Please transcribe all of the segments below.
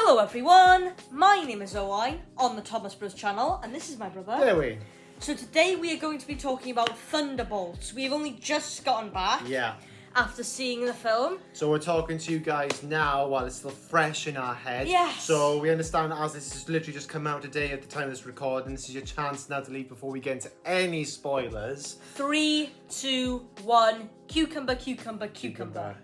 Hello everyone, my name is Owain on the Thomas Bros channel, and this is my brother. Louis. So today we are going to be talking about Thunderbolts. We've only just gotten back after seeing the film. So we're talking to you guys now while it's still fresh in our head. Yes. So we understand that as this has literally just come out today at the time of this recording, this is your chance now to leave before we get into any spoilers. 3, 2, 1, cucumber, cucumber, cucumber.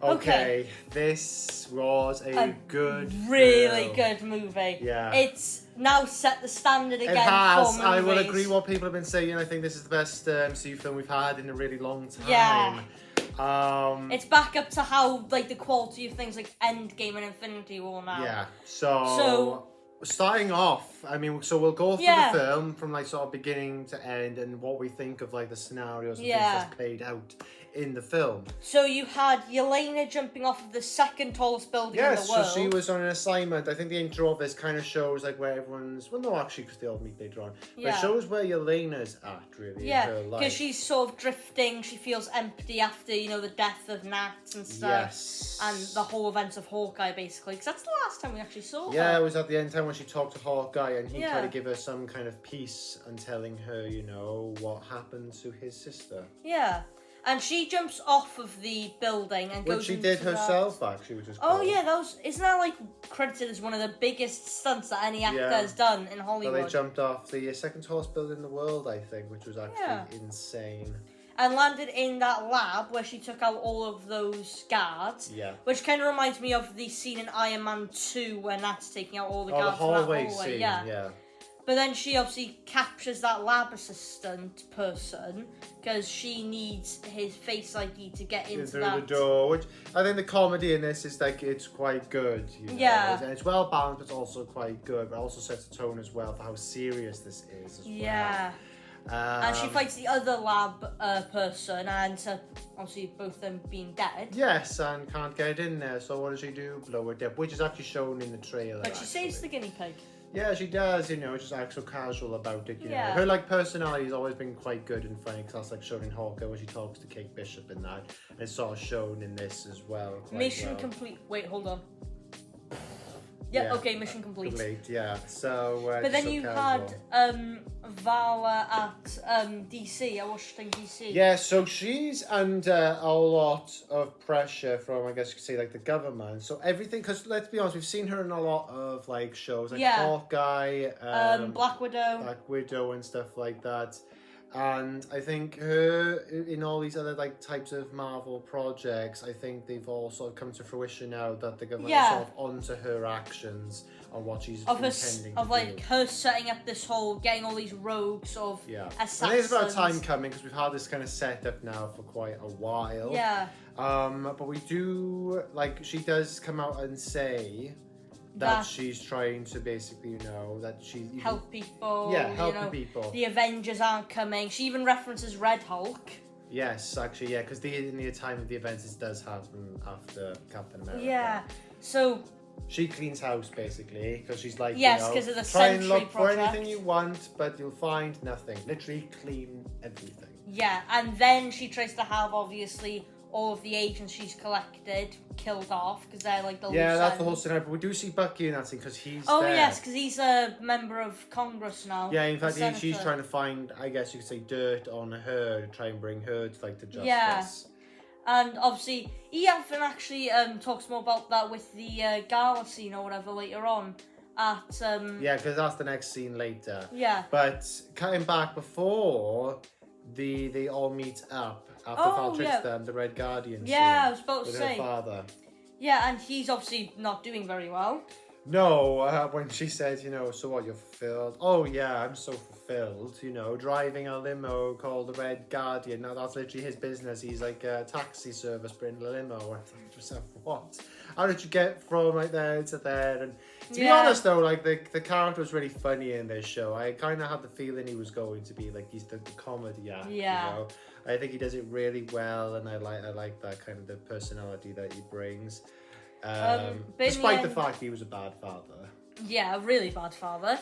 Okay, this was a good really film. good movie. Yeah. It's now set the standard again It has. for movies. I will agree what people have been saying. I think this is the best MCU film we've had in a really long time. Yeah. It's back up to how the quality of things like Endgame and Infinity War now. Yeah. So starting off, so we'll go through the film from sort of beginning to end and what we think of the scenarios and things that's played out in the film. So you had Yelena jumping off of the second tallest building in the world. Yes, so she was on an assignment. I think the intro of this kind of shows where everyone's... Well, no, actually, because they all meet later on. But it shows where Yelena's at, really, in her life. Because she's sort of drifting. She feels empty after, the death of Nat and stuff. Yes. And the whole events of Hawkeye, basically. Because that's the last time we actually saw her. Yeah, it was at the end time when she talked to Hawkeye and he tried to give her some kind of peace and telling her, what happened to his sister. Yeah. And she jumps off of the building and goes Which she into did herself, actually, which is cool. Oh, yeah, isn't that, credited as one of the biggest stunts that any actor has done in Hollywood? Well, they jumped off the second tallest building in the world, I think, which was actually insane. And landed in that lab where she took out all of those guards. Yeah. Which kind of reminds me of the scene in Iron Man 2 where Nat's taking out all the guards the hallway from that hallway. Scene, yeah. But then she obviously captures that lab assistant person because she needs his face ID to get into through that. the door. Which I think the comedy in this is it's quite good. Yeah. And it's well balanced, but it's also quite good. But it also sets a tone as well for how serious this is as well. Yeah. And she fights the other lab person, and obviously both of them being dead. Yes, and can't get in there. So what does she do? Blow her dead, which is actually shown in the trailer. But she saves the guinea pig. Yeah, she does, just act so casual about it, know. Her, personality has always been quite good and funny, because that's, shown in Hawkeye when she talks to Kate Bishop and that. And it's sort of shown in this as well. Mission complete. Wait, hold on. Yeah, okay, mission complete. So, but then you had Vala at DC, at Washington DC. Yeah, so she's under a lot of pressure from, I guess you could say, the government. So everything, because let's be honest, we've seen her in a lot of shows Hawkeye, Black Widow and stuff like that. And I think her in all these other types of Marvel projects, I think they've all sort of come to fruition now that the government is sort of onto her actions on what she's intending to do. Her setting up this whole, getting all these rogues of assassins. And it's about time coming because we've had this kind of setup now for quite a while. Yeah. But we do she does come out and say that she's trying to basically, that she... help people. Yeah, helping people. The Avengers aren't coming. She even references Red Hulk. Yes, actually, yeah, because in the time of the events, it does happen after Captain America. Yeah, so... She cleans house, basically, because she's yes, because of the try and Sentry look project. for anything you want, but you'll find nothing. Literally clean everything. Yeah, and then she tries to have, obviously, all of the agents she's collected killed off because they're the loose that's ends. the whole scenario. But we do see Bucky in that scene because he's there. Yes, because he's a member of Congress now. Yeah, in fact, she's trying to find, I guess you could say, dirt on her to try and bring her to to justice. Yeah, and obviously he even actually talks more about that with the gala scene or whatever later on. At yeah, because that's the next scene later. Yeah, but cutting back before they all meet up. After Val tricks them, the Red Guardian scene, I was about to say. With her father. Yeah, and he's obviously not doing very well. No, when she says, so what, you're fulfilled? Oh, yeah, I'm so fulfilled, driving a limo called the Red Guardian. Now, that's literally his business. He's like a taxi service, but in a limo. I thought to myself, what? How did you get from there to there? And to be honest, though, the character was really funny in this show. I kind of had the feeling he was going to be he's the comedy act, I think he does it really well, and I like that kind of the personality that he brings. Despite the fact he was a bad father. Yeah, a really bad father.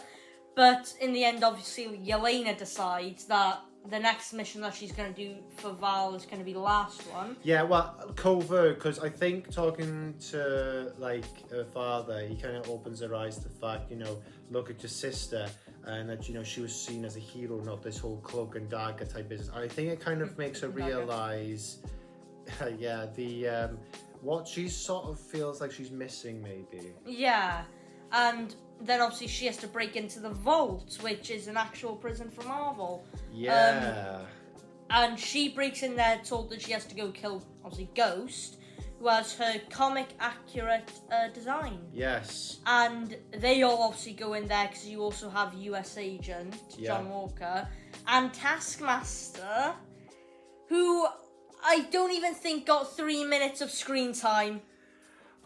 But in the end, obviously, Yelena decides that the next mission that she's going to do for Val is going to be the last one. Yeah, well, covert, because I think talking to, like, her father, he kind of opens her eyes to the fact, you know, look at your sister, and that, you know, she was seen as a hero, not this whole cloak and dagger type business. I think it kind of makes her realise, what she sort of feels like she's missing, maybe. Yeah, and then obviously she has to break into the vault, which is an actual prison for Marvel. Yeah. And she breaks in there, told that she has to go kill, obviously, Ghost, who has her comic-accurate design. Yes. And they all obviously go in there, because you also have US Agent, John Walker, and Taskmaster, who I don't even think got 3 minutes of screen time.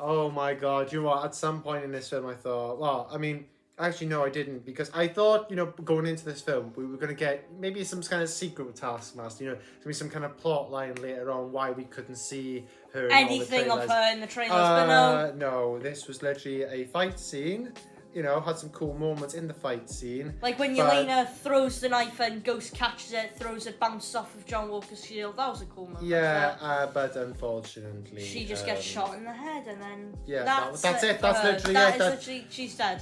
Oh my god, you know what, at some point in this film I thought, well, I mean, actually no, I didn't, because I thought, you know, going into this film, we were going to get maybe some kind of secret with Taskmaster, you know, there's going to be some kind of plot line later on why we couldn't see her in anything all the of her in the trailers, but no. No, this was literally a fight scene. You know, had some cool moments in the fight scene. Like when Yelena throws the knife and Ghost catches it, throws it, bounces off of John Walker's shield. That was a cool moment. Yeah, but unfortunately... she just gets shot in the head and then... Yeah, that's it. That's literally it. That is literally... She's dead.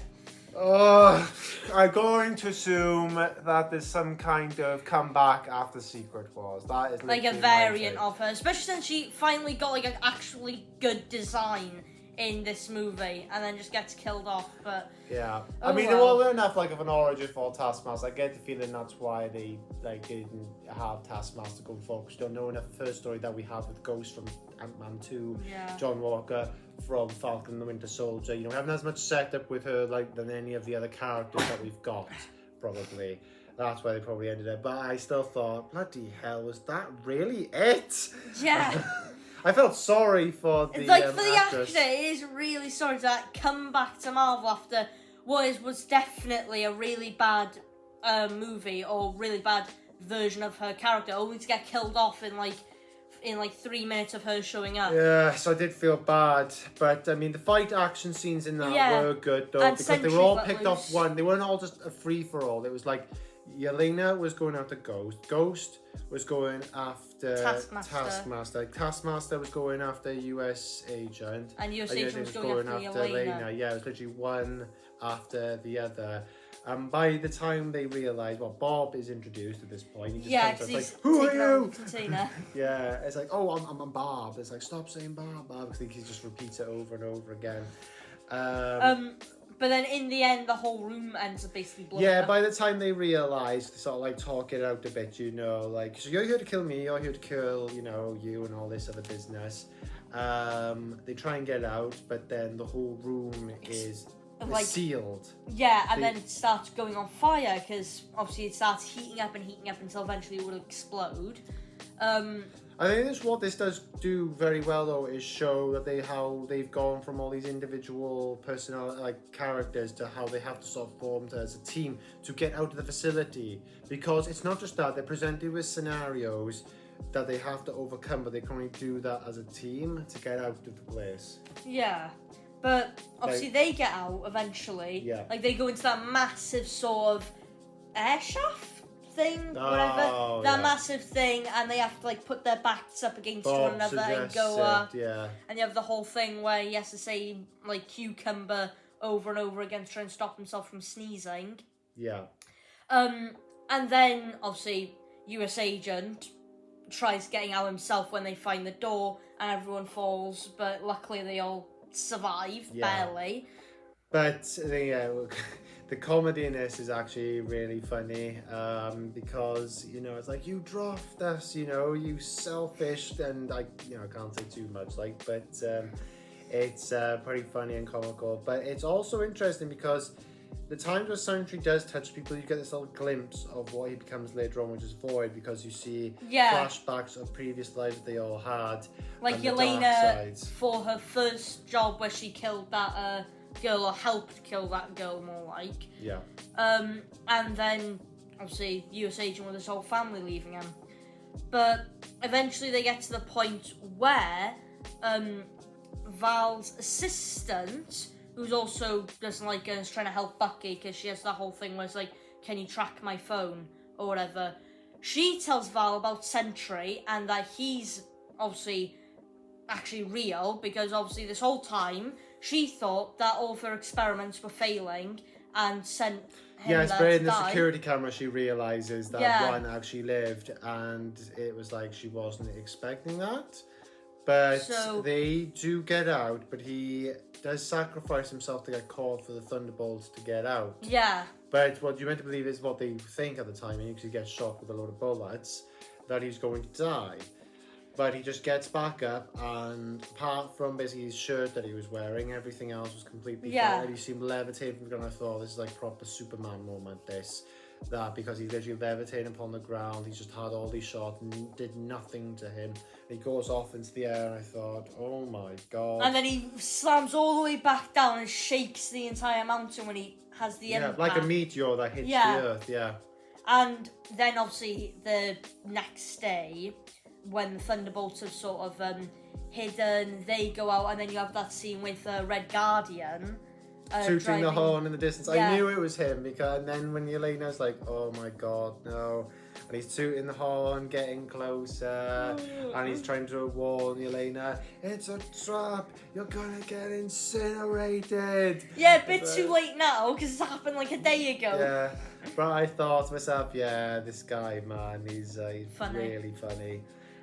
I'm going to assume that there's some kind of comeback after Secret Wars. That is like a variant of her. Especially since she finally got like an actually good design in this movie, and then just gets killed off. But yeah, I mean, well, we're enough like of an origin for Taskmaster. I get the feeling that's why they didn't have Taskmaster going forward. Because you don't know enough the first story that we have with Ghost from Ant-Man 2, John Walker from Falcon and the Winter Soldier. You know, we haven't as much setup with her like than any of the other characters that we've got. Probably that's why they probably ended up. But I still thought, bloody hell, was that really it? Yeah. I felt sorry for the for the actress. actor. It is really sorry to come back to Marvel after what was definitely a really bad movie or really bad version of her character, only to get killed off in 3 minutes of her showing up. Yeah, so I did feel bad, but I mean the fight action scenes in that were good though, and because they were all picked off one. They weren't all just a free for all. It was like Yelena was going after Ghost was going after Taskmaster. Taskmaster was going after US Agent. And US Agent was going after Yelena. Yeah, it was literally one after the other. By the time they realise, well, Bob is introduced at this point. He just comes like, "Who are you?" Yeah, it's like, "Oh, I'm Bob." It's like, "Stop saying Bob." I think he just repeats it over and over again. But then in the end, the whole room ends up basically blowing up. By the time they realise, they sort of like talk it out a bit, you know, like, so you're here to kill me, you're here to kill, you know, you and all this other business. They try and get out, but then the whole room is sealed. Yeah, and then it starts going on fire, because obviously it starts heating up until eventually it will explode. I think what this does do very well though is show that how they've gone from all these individual characters to how they have to sort of form as a team to get out of the facility, because it's not just that they're presented with scenarios that they have to overcome, but they can only do that as a team to get out of the place. Yeah, but obviously they get out eventually. Yeah, like they go into that massive sort of air shaft thing, whatever, that massive thing, and they have to like put their backs up against one another and go up. Yeah. And you have the whole thing where he has to say like cucumber over and over again to try and stop himself from sneezing. Yeah. And then obviously US Agent tries getting out himself when they find the door and everyone falls, but luckily they all survive barely. But the comedy in this is actually really funny, because, you know, it's like, you dropped us, you know, you selfish, and I can't say too much, but it's pretty funny and comical. But it's also interesting because the times where Sentry does touch people, you get this little glimpse of what he becomes later on, which is Void, because you see flashbacks of previous lives that they all had. Like Yelena, for her first job where she killed that girl, or helped kill that girl more like. Yeah. And then obviously US Agent with his whole family leaving him. But eventually they get to the point where Val's assistant, who's also doesn't like her, is trying to help Bucky because she has that whole thing where it's like, can you track my phone or whatever. she tells Val about Sentry and that he's obviously actually real, because obviously this whole time she thought that all of her experiments were failing and sent him Yes, there but to in the die. security camera she realises that Ryan actually lived, and it was like she wasn't expecting that. But they do get out, but he does sacrifice himself to get caught for the Thunderbolts to get out. Yeah. But what you're meant to believe is what they think at the time, because he gets shot with a load of bullets, that he's going to die. But he just gets back up, and apart from basically his shirt that he was wearing, everything else was completely fine. He seemed levitating from the ground. I thought, this is like proper Superman moment, that because he's literally levitating upon the ground. He's just had all these shots and did nothing to him. And he goes off into the air, and I thought, oh my God. And then he slams all the way back down and shakes the entire mountain when he has the impact. Like a meteor that hits the earth, And then obviously the next day, when the Thunderbolts have sort of hidden, they go out, and then you have that scene with Red Guardian tooting the horn in the distance. I knew it was him, and then when Yelena's like, oh my God, no, and he's tooting the horn, getting closer, and he's trying to warn Yelena, it's a trap, you're gonna get incinerated. Yeah, a bit too late now, because it happened like a day ago. Yeah, but I thought to myself, this guy, man, he's funny. Really funny.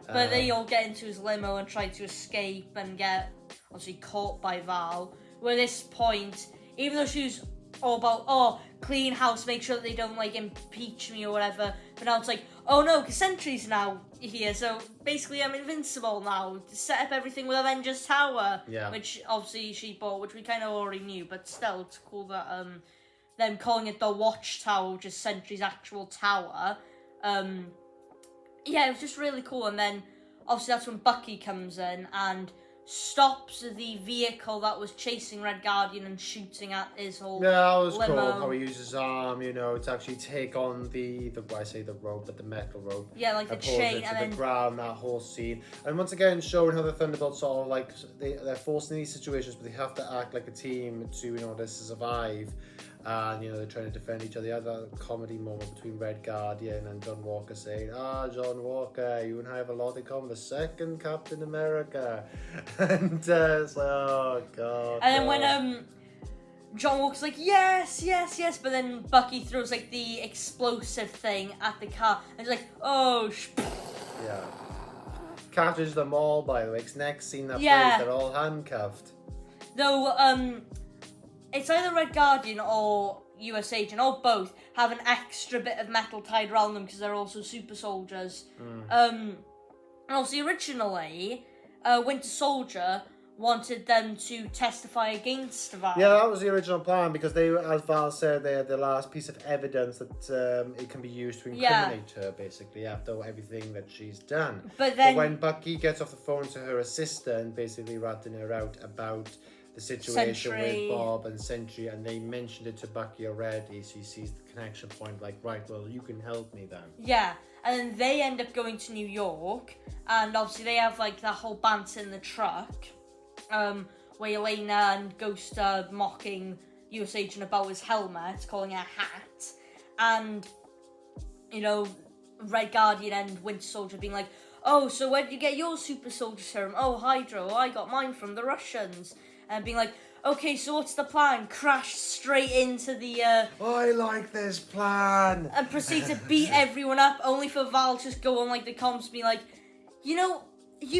But they all get into his limo and try to escape and get obviously caught by Val. Where at this point, even though she was all about, clean house, make sure that they don't like impeach me or whatever, but now it's like, oh no, because Sentry's now here, so basically I'm invincible now. Set up everything with Avengers Tower, which obviously she bought, which we kind of already knew, but still, it's cool that them calling it the Watchtower, which is Sentry's actual tower. It was just really cool. And then obviously that's when Bucky comes in and stops the vehicle that was chasing Red Guardian and shooting at his whole that was limo. Cool how he uses his arm, to actually take on the rope, but the metal rope. Yeah, like the chain, and then the ground, that whole scene. And once again, showing how the Thunderbolts sort of like they're forced in these situations, but they have to act like a team to in order to survive. And they're trying to defend each other. They had that comedy moment between Red Guardian and John Walker saying, John Walker, you and I have a lot in common, the second Captain America. And it's like, oh God. And then when John Walker's like, yes, but then Bucky throws like the explosive thing at the car, and he's like, catches them all, by the way, because next scene that plays, they're all handcuffed. Though, it's either Red Guardian or US Agent, or both, have an extra bit of metal tied around them because they're also super soldiers. And obviously, originally, Winter Soldier wanted them to testify against Val. Yeah, that was the original plan, because they, as Val said, they had the last piece of evidence that it can be used to incriminate her, basically, after everything that she's done. But when Bucky gets off the phone to her assistant, basically ratting her out about the situation with Bob and Sentry, and they mentioned it to Bucky already, so he sees the connection point, like, right, well, you can help me then. Yeah, and then they end up going to New York, and obviously they have, like, that whole banter in the truck, where Yelena and Ghost are mocking US Agent about his helmet, calling it a hat, and, Red Guardian and Winter Soldier being like, oh, so where did you get your super soldier serum? Oh, Hydro, I got mine from the Russians. And being like, okay, so what's the plan? Crash straight into the... I like this plan! And proceed to beat everyone up, only for Val to just go on, like, the comms and be like, you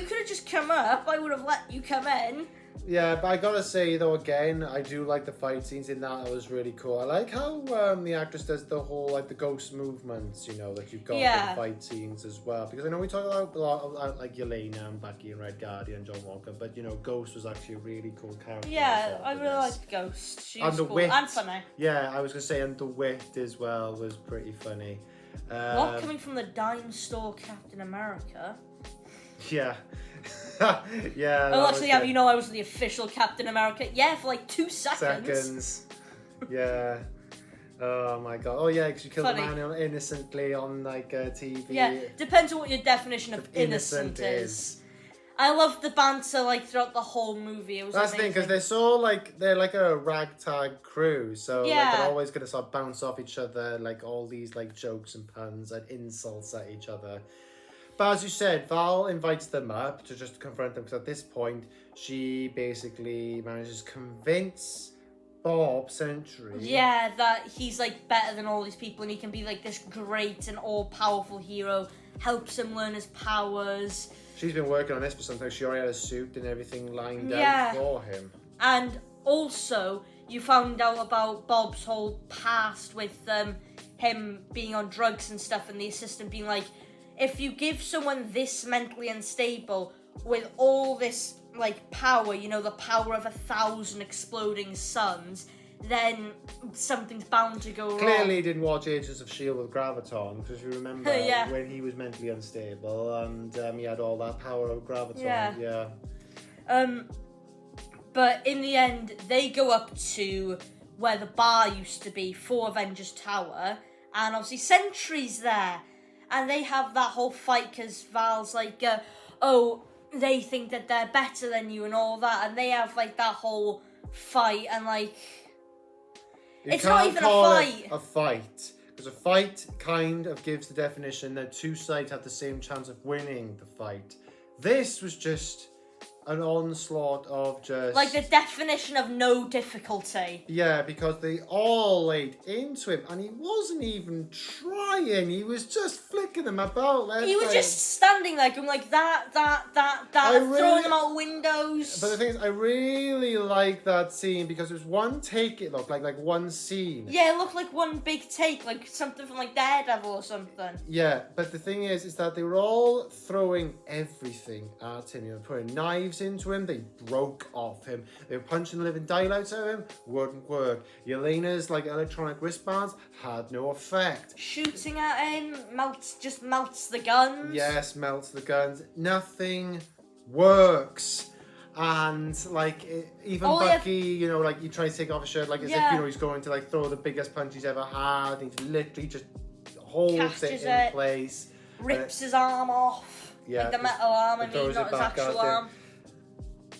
could have just come up, I would have let you come in. Yeah, but I gotta say, though, again, I do like the fight scenes in that. It was really cool. I like how the actress does the whole, like, the ghost movements, that you've got in the fight scenes as well. Because I know we talk about a lot of, like, Yelena and Bucky and Red Guardian and John Walker, but, Ghost was actually a really cool character. Yeah, I really liked Ghost. She was cool wit, and funny. Yeah, I was gonna say, and the wit as well was pretty funny. What, coming from the dime store Captain America? Yeah. Yeah. I'll actually have I was the official Captain America. Yeah, for like 2 seconds. Yeah. Oh my God. Oh yeah, because you killed a man innocently on like TV. Yeah, depends on what your definition of innocent is. I love the banter like throughout the whole movie. It was That's amazing. the thing, because they're like a ragtag crew, so like they're always gonna sort of bounce off each other, like all these like jokes and puns and insults at each other. But as you said, Val invites them up to just confront them, because at this point she basically manages to convince Bob Century. Yeah, that he's like better than all these people and he can be like this great and all-powerful hero, helps him learn his powers. She's been working on this for some time. She already had a suit and everything lined out for him. And also, you found out about Bob's whole past with him being on drugs and stuff, and the assistant being like, if you give someone this mentally unstable with all this like power, you know, the power of 1,000 exploding suns, then something's bound to go wrong. Clearly he didn't watch Agents of S.H.I.E.L.D. with Graviton, because you remember when he was mentally unstable and he had all that power of Graviton. Yeah. But in the end, they go up to where the bar used to be for Avengers Tower, and obviously Sentry's there. And they have that whole fight because Val's like, they think that they're better than you and all that. And they have like that whole fight and like... It's not even a fight. A fight. Because a fight kind of gives the definition that two sides have the same chance of winning the fight. This was just an onslaught of just... Like the definition of no difficulty. Yeah, because they all laid into him and he wasn't even trying. He was just flicking them about. He was just standing there going like that, throwing them out windows. But the thing is, I really like that scene because it was one take, it looked like one scene. Yeah, it looked like one big take, like something from like Daredevil or something. Yeah, but the thing is that they were all throwing everything at him. You know, putting knives into him, they broke off him. They were punching the living daylights out of him, wouldn't work. Yelena's like electronic wristbands had no effect. Shooting at him melts the guns. Yes, melts the guns. Nothing works. And like even Bucky, you know, like he tries to take off his shirt, like as if you know he's going to like throw the biggest punch he's ever had. He literally just holds it in place, rips his arm off. Yeah, like the metal arm. I mean, not his actual arm.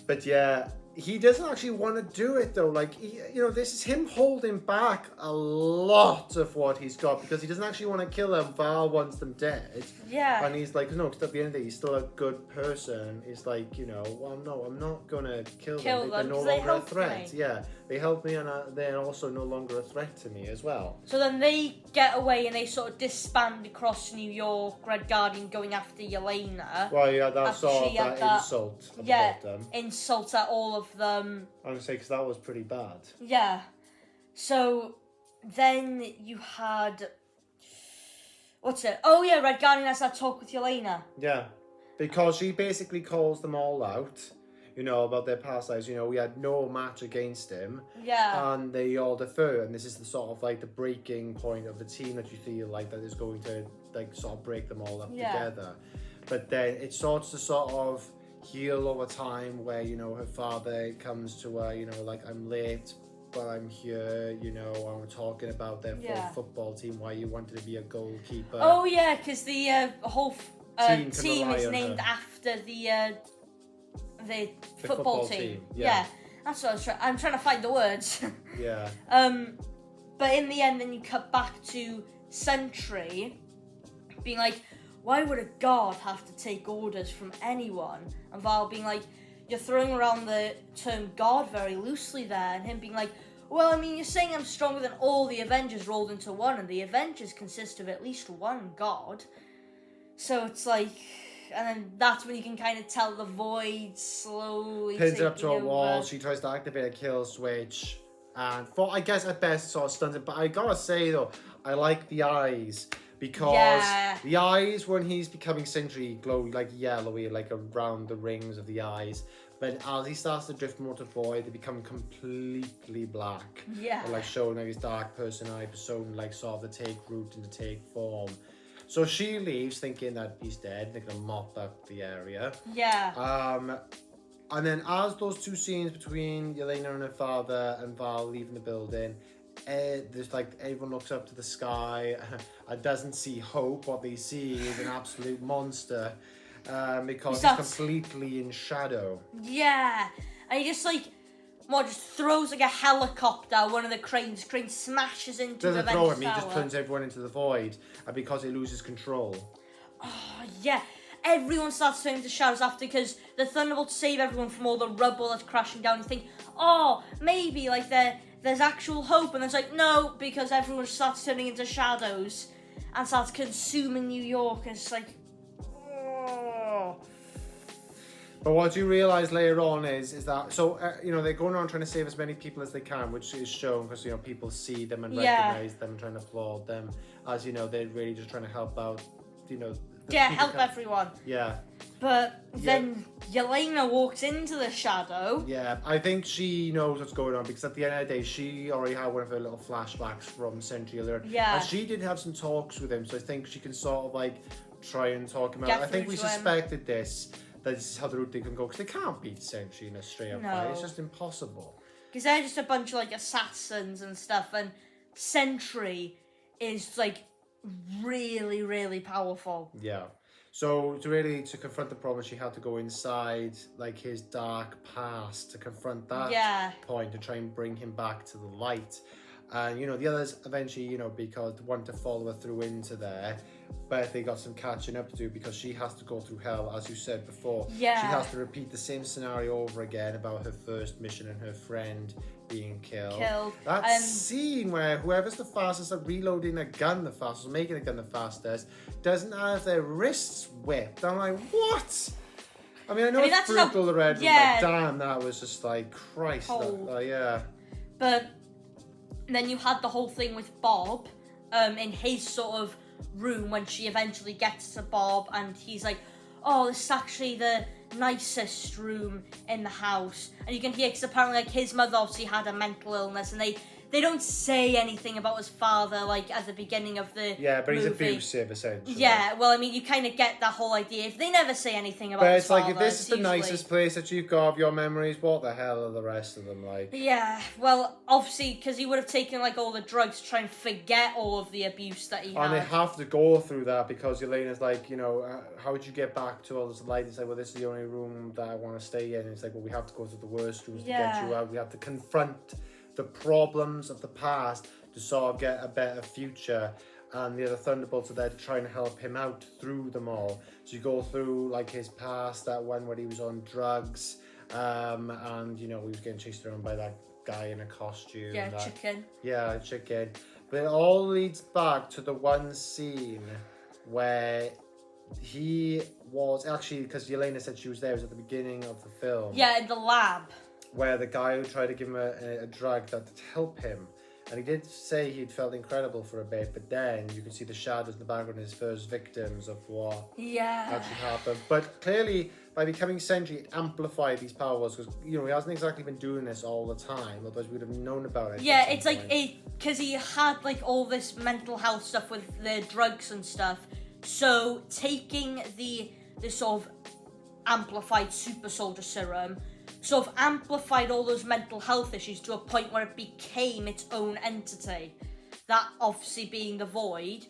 But yeah, he doesn't actually want to do it though. Like, this is him holding back a lot of what he's got because he doesn't actually want to kill them. Val wants them dead. Yeah. And he's like, no, because at the end of the day, he's still a good person. He's like, well, no, I'm not going to kill them. They're no longer a threat. Me. Yeah, they help me and they're also no longer a threat to me as well. So then they get away and they sort of disband across New York, Red Guardian going after Yelena. Well, yeah, that's sort of that insult about them. Insult at all of them. I'm going to say, because that was pretty bad. Yeah. So then you had... What's it? Oh yeah, Red Guardian has that talk with Yelena. Yeah, because she basically calls them all out, about their past lives. We had no match against him. Yeah. And they all defer, and this is the sort of like the breaking point of the team that you feel like that is going to like sort of break them all up together. But then it starts to sort of heal over time where, her father comes to her, like, I'm late, but I'm here, and we're talking about their full football team, why you wanted to be a goalkeeper. Oh, yeah, because the whole team is named after the football team. Yeah. That's what I'm trying to find the words. Yeah. But in the end, then you cut back to Sentry being like, why would a god have to take orders from anyone? And Val being like, you're throwing around the term god very loosely there. And him being like, well, I mean, you're saying I'm stronger than all the Avengers rolled into one, and the Avengers consist of at least one god. So it's like... And then that's when you can kind of tell the void slowly pins it up to a wall. She tries to activate a kill switch. And I guess at best sort of stuns it. But I gotta say, though, I like the eyes. Because the eyes, when he's becoming Sentry, glow like yellowy, like around the rings of the eyes. But as he starts to drift more to void, they become completely black. Yeah. And, like showing like his dark persona, like sort of to take root and to take form. So she leaves thinking that he's dead. They're going to mop up the area. Yeah. And then as those two scenes between Yelena and her father and Val leaving the building, there's like everyone looks up to the sky and doesn't see hope. What they see is an absolute monster. because he's completely in shadow. Yeah, and he just just throws like a helicopter. One of the cranes smashes into the Doesn't throw him, tower. he just turns everyone into the void, and because he loses control. Oh yeah, everyone starts turning to shadows after, because the Thunderbolts save everyone from all the rubble that's crashing down. You think, oh, maybe like there's actual hope, and it's like, no, because everyone starts turning into shadows and starts consuming New York, and it's like, oh. But what you realise later on is that, so, they're going around trying to save as many people as they can, which is shown because, people see them and recognise them and trying to applaud them, as, they're really just trying to help out, help everyone. Yeah. But then Yelena walks into the shadow. Yeah, I think she knows what's going on, because at the end of the day, she already had one of her little flashbacks from Century Alert. Yeah. And she did have some talks with him, so I think she can sort of try and talk him out. I think we suspected this is how the route they can go, because they can't beat Sentry in a straight up fight. It's just impossible. Because they're just a bunch of assassins and stuff, and Sentry is really, really powerful. Yeah. So to confront the problem, she had to go inside his dark past to confront that point, to try and bring him back to the light. And the others eventually, because want to follow her through into there, but they got some catching up to do, because she has to go through hell, as you said before. Yeah. She has to repeat the same scenario over again about her first mission and her friend being killed. That scene where whoever's the fastest at reloading a gun the fastest, or making a gun the fastest, doesn't have their wrists whipped. I'm like, what? I know it's brutal, the red room, but damn, that was just Christ. Yeah. But then you had the whole thing with Bob in his sort of room, when she eventually gets to Bob, and he's like, oh, this is actually the nicest room in the house. And you can hear, because apparently his mother obviously had a mental illness, and they don't say anything about his father at the beginning of the but movie. He's abusive, essentially. Yeah, well, you kind of get that whole idea. If they never say anything about his father, if this is the nicest place that you've got of your memories, what the hell are the rest of them like? Yeah, well, obviously, because he would have taken all the drugs to try and forget all of the abuse that he had. And they have to go through that, because Elena's how would you get back to all this light? It's well, this is the only room that I want to stay in. And it's well, we have to go through the worst rooms to get you out. We have to confront the problems of the past to sort of get a better future, and the other Thunderbolts are there to try and help him out through them all. So you go through his past, that one where he was on drugs, and he was getting chased around by that guy in a costume. Chicken. Yeah, chicken. But it all leads back to the one scene where he was actually, because Yelena said she was there, it was at the beginning of the film. Yeah, in the lab. Where the guy who tried to give him a drug that to help him. And he did say he'd felt incredible for a bit, but then you can see the shadows in the background, his first victims of what actually happened. But clearly, by becoming Sentry, it amplified these powers, because, he hasn't exactly been doing this all the time, otherwise we would have known about it. Yeah, it's because he had all this mental health stuff with the drugs and stuff, so taking the sort of amplified super soldier serum sort of amplified all those mental health issues to a point where it became its own entity. That obviously being the Void,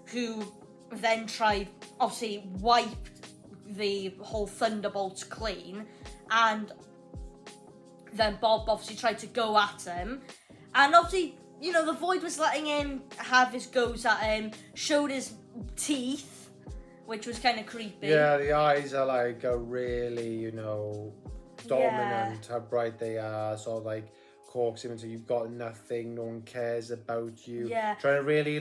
who then tried, obviously wiped the whole Thunderbolts clean, and then Bob obviously tried to go at him, and obviously, the Void was letting him have his goes at him, showed his teeth, which was kind of creepy. Yeah, the eyes are really, dominant, how bright they are, sort of coax him until you've got nothing, no one cares about you. Yeah. Trying to really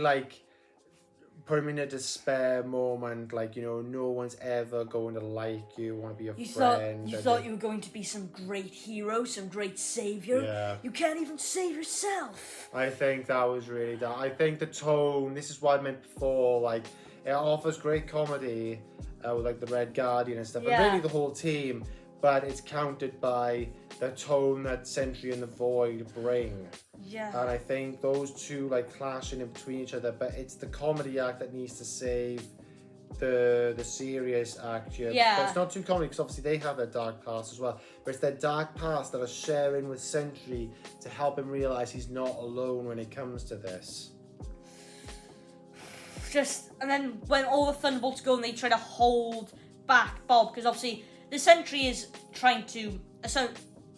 put him in a despair moment, no one's ever going to like you, want to be your friend. You thought you were going to be some great hero, some great savior. Yeah. You can't even save yourself. I think that was really dark. I think the tone, this is what I meant before, it offers great comedy with the Red Guardian and stuff, and really the whole team. But it's countered by the tone that Sentry and the Void bring. Yeah. And I think those two clashing in between each other, but it's the comedy act that needs to save the serious act here. Yeah. But it's not too comedy, because obviously they have their dark past as well. But it's their dark past that are sharing with Sentry to help him realise he's not alone when it comes to this. And then when all the Thunderbolts go and they try to hold back Bob, because obviously the Sentry is trying to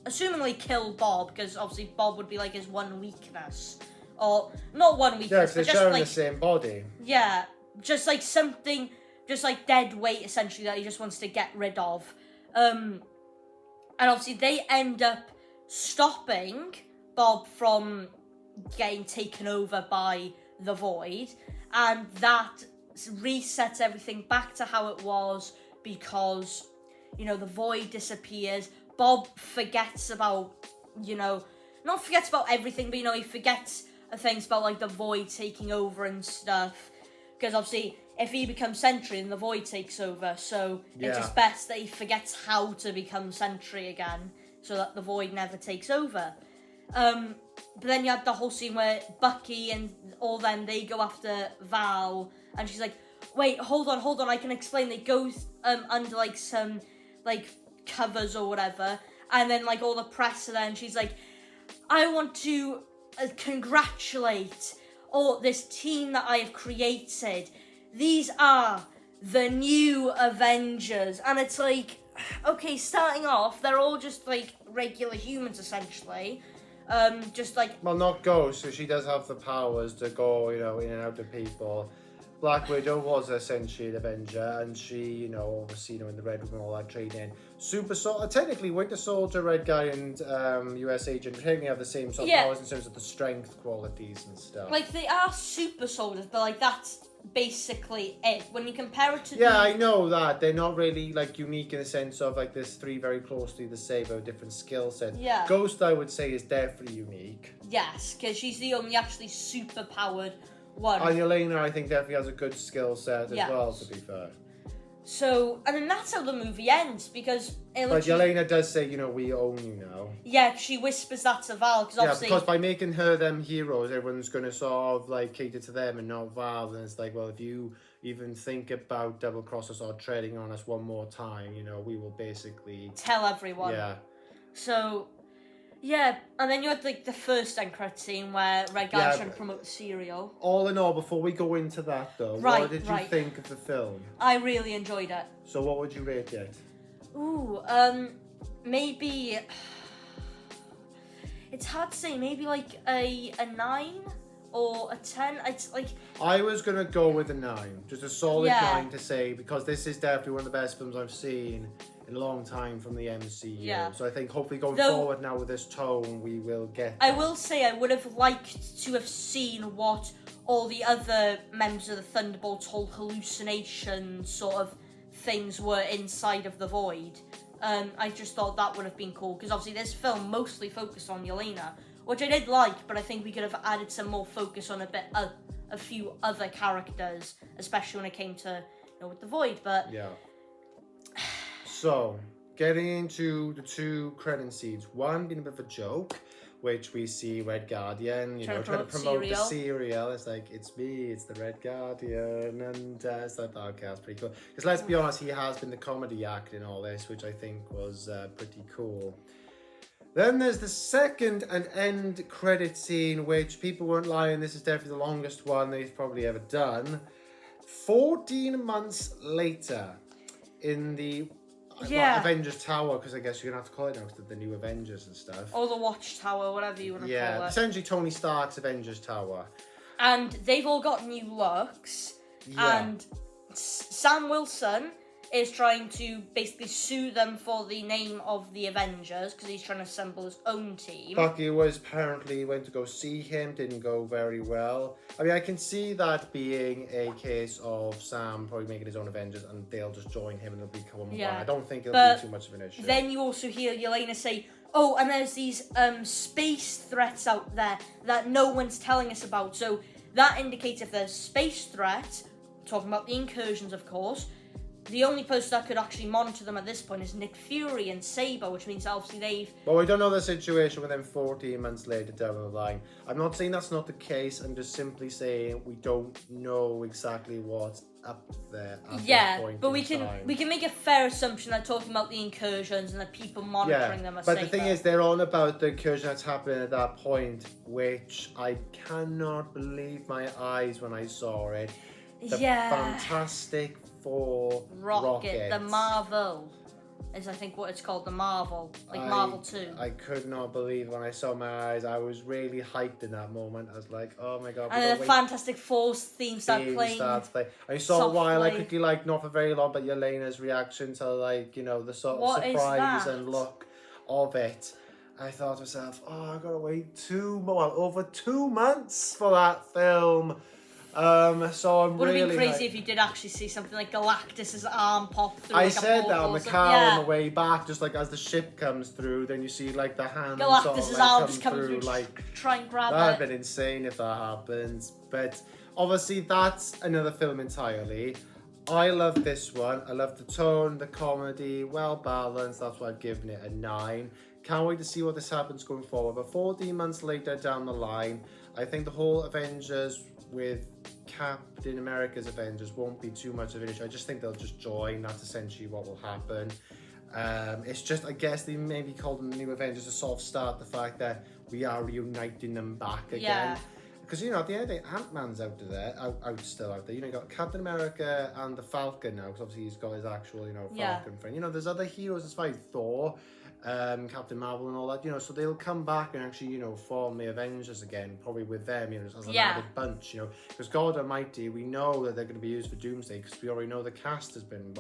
assumingly kill Bob, because obviously Bob would be like his one weakness. Or, not one weakness, but just sharing the same body. Yeah, just like something, just like dead weight essentially that he just wants to get rid of. And obviously they end up stopping Bob from getting taken over by the Void, and that resets everything back to how it was, because, you know, the Void disappears. Bob forgets about, you know, not forgets about everything, but, you know, he forgets things about, like, the Void taking over and stuff, because obviously if he becomes Sentry, then the Void takes over, so it's just best that he forgets how to become Sentry again, so that the Void never takes over. But then you had the whole scene where Bucky and all them, they go after Val, and she's like, wait, hold on, I can explain. They go under, like, some, like, covers or whatever, and then, like, all the press are there, and she's like, I want to congratulate this team that I have created. These are the new Avengers. And it's like, okay, starting off, they're all just, like, regular humans, essentially. Just like... Well, not ghosts, so she does have the powers to go, you know, in and out of people. Black Widow was essentially an Avenger, and she, you know, obviously, you know, in the Red Room and all that training. Super Soldier, technically, Winter Soldier, Red Guy, and US Agent technically have the same sort of powers in terms of the strength qualities and stuff. Like, they are super soldiers, but, like, that's basically it. When you compare it to I know that. They're not really, like, unique in the sense of, like, there's three very closely the same, but different skill sets. Yeah. Ghost, I would say, is definitely unique. Yes, because she's the only actually super-powered one. And Yelena, I think, definitely has a good skill set as well, to be fair. So, and then that's how the movie ends, because... But Yelena does say, you know, we own you now. Yeah, she whispers that to Val, because obviously... Yeah, because by making her them heroes, everyone's going to sort of, like, cater to them and not Val, and it's like, well, if you even think about double-cross us or treading on us one more time, you know, we will basically... tell everyone. Yeah. So... yeah, and then you had, like, the first end credit scene where Red Guy's trying to promote the cereal. All in all, before we go into that, though, what did you think of the film? I really enjoyed it. So what would you rate it? Ooh, maybe... it's hard to say, maybe, like, a 9 or a 10. It's, like... I was going to go with a 9. Just a solid 9 to say, because this is definitely one of the best films I've seen in a long time from the MCU. Yeah. So I think hopefully going forward now with this tone, we will get that. I will say I would have liked to have seen what all the other members of the Thunderbolts' whole hallucination sort of things were inside of the Void. I just thought that would have been cool, because obviously this film mostly focused on Yelena, which I did like, but I think we could have added some more focus on a few other characters, especially when it came to, you know, with the Void, but... yeah. So, getting into the two credit scenes, one being a bit of a joke, which we see Red Guardian, you know, trying to promote the cereal. It's like, it's me, it's the Red Guardian, and it's like, okay, that's pretty cool. Because let's be honest, he has been the comedy act in all this, which I think was pretty cool. Then there's the second and end credit scene, which people weren't lying, this is definitely the longest one they've probably ever done. 14 months later, in the Avengers Tower, because I guess you're going to have to call it now, because the new Avengers and stuff. Or the Watchtower, whatever you want to call it. Yeah, essentially Tony Stark's Avengers Tower. And they've all got new looks. Yeah. And Sam Wilson is trying to basically sue them for the name of the Avengers, because he's trying to assemble his own team. Bucky was apparently went to go see him, didn't go very well. I mean, I can see that being a case of Sam probably making his own Avengers, and they'll just join him and it'll become one. I don't think it'll be too much of an issue. Then you also hear Yelena say, oh, and there's these space threats out there that no one's telling us about. So that indicates if there's space threats, talking about the incursions, of course, the only person that could actually monitor them at this point is Nick Fury and Saber, which means obviously they've... But we don't know the situation with them 14 months later down the line. I'm not saying that's not the case. I'm just simply saying we don't know exactly what's up there at this point but we can make a fair assumption that talking about the incursions and the people monitoring them are But the thing is, they're on about the incursion that's happening at that point, which I cannot believe my eyes when I saw it. The fantastic 4 rockets. The Marvel is, I think, what it's called, the Marvel. Marvel 2. I could not believe when I saw my eyes. I was really hyped in that moment. I was like, oh my god. And then the Fantastic Four theme started playing. I saw while I quickly, not for very long, but Yelena's reaction to, the sort of surprise and look of it. I thought to myself, I gotta wait over 2 months for that film. So I'm would really... have been crazy if you did actually see something like Galactus's arm pop through. I said that on the car on the way back, just as the ship comes through, then you see the hand Galactus's arm just come through, try and grab it. That'd been insane if that happens. But obviously that's another film entirely. I love this one. I love the tone, the comedy, well balanced. That's why I've given it a 9. Can't wait to see what this happens going forward. But 14 months later down the line, I think the whole Avengers with Captain America's Avengers won't be too much of an issue. I just think they'll just join. That's essentially what will happen. It's just, I guess they maybe called them the New Avengers to sort of start the fact that we are reuniting them back again. Yeah. Because, at the end of the day, Ant-Man's still out there. You got Captain America and the Falcon now, because obviously he's got his actual, Falcon friend. There's other heroes as well, Thor, Captain Marvel and all that, so they'll come back and actually, form the Avengers again, probably with them, as an added bunch, because God Almighty, we know that they're going to be used for Doomsday, because we already know the cast has been,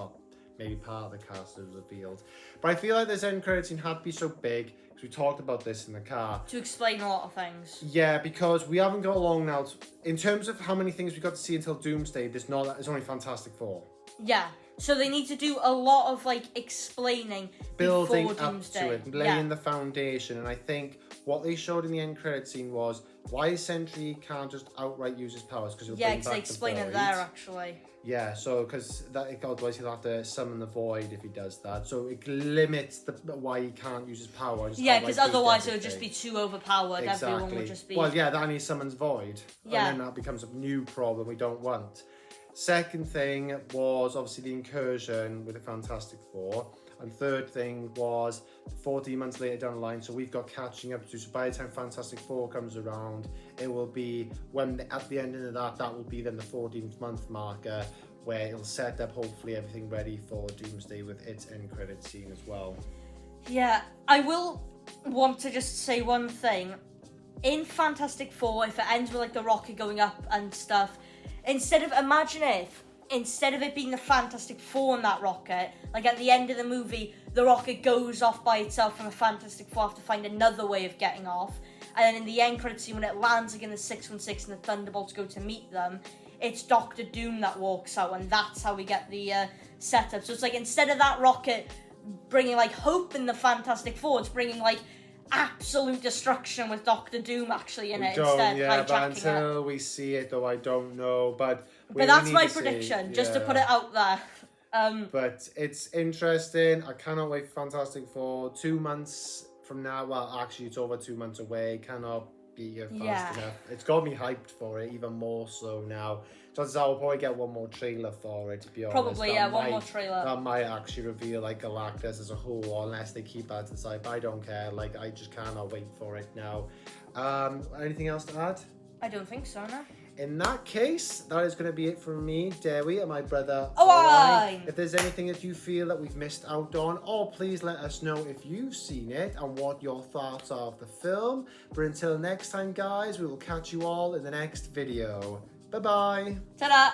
maybe part of the cast is revealed. But I feel like this end credit scene had to be so big, because we talked about this in the car. To explain a lot of things. Yeah, because we haven't got long now. In terms of how many things we got to see until Doomsday, there's only Fantastic Four. Yeah. So they need to do a lot of explaining, building before Doomsday. Up to it, laying the foundation. And I think what they showed in the end credit scene was why Sentry can't just outright use his powers, because they explain it there actually. Yeah, so because otherwise he'll have to summon the void if he does that. So it limits why he can't use his power. Yeah, because otherwise it would just be too overpowered. Exactly. Everyone would just be. Well, yeah, then he summons void. Yeah. And then that becomes a new problem we don't want. Second thing was obviously the incursion with the Fantastic Four. And third thing was 14 months later down the line, so we've got catching up to. So by the time Fantastic Four comes around, it will be at the end of that will be then the 14th month marker, where it'll set up hopefully everything ready for Doomsday with its end credit scene as well. Yeah, I will want to just say one thing. In Fantastic Four, if it ends with the rocket going up and stuff, instead of it being the Fantastic Four in that rocket, at the end of the movie, the rocket goes off by itself and the Fantastic Four have to find another way of getting off. And then in the end credit scene, when it lands again, the 616 and the Thunderbolts go to meet them, it's Doctor Doom that walks out, and that's how we get the setup. So it's instead of that rocket bringing hope in the Fantastic Four, it's bringing absolute destruction with Doctor Doom actually in it instead. Yeah, but until we see it, though, I don't know. But that's my prediction, just to put it out there. But it's interesting. I cannot wait for Fantastic Four. 2 months from now, well, actually, it's over 2 months away. Cannot be fast enough. It's got me hyped for it, even more so now. Chances are we'll probably get one more trailer for it, to be honest. Probably, one more trailer. That might actually reveal Galactus as a whole, unless they keep that to the side. But I don't care. I just cannot wait for it now. Anything else to add? I don't think so, no. In that case, that is going to be it from me, Dewi, and my brother. If there's anything that you feel that we've missed out on, please let us know if you've seen it and what your thoughts are of the film. But until next time, guys, we will catch you all in the next video. Bye-bye. Ta-da!